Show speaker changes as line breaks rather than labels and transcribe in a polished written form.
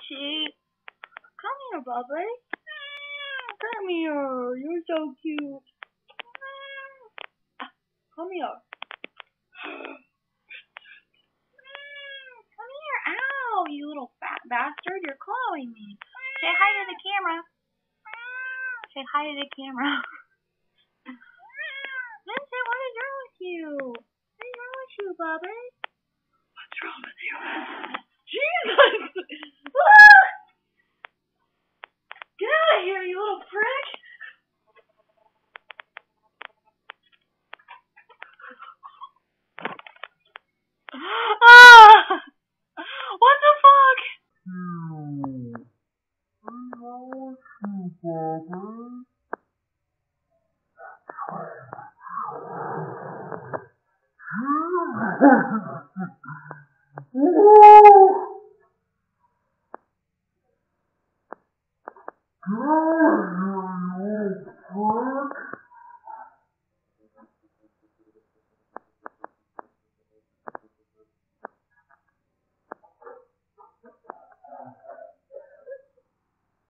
she? Come here, Bubba. Come here. You're so cute. Come here. Come here. Ow, you little fat bastard. You're clawing me. Say hi to the camera. Say hi to the camera. Vincent, what is wrong with you? What is wrong with you, Bubba? What's wrong with you? Jesus! Get out of here, you little prick! Ah! What the fuck?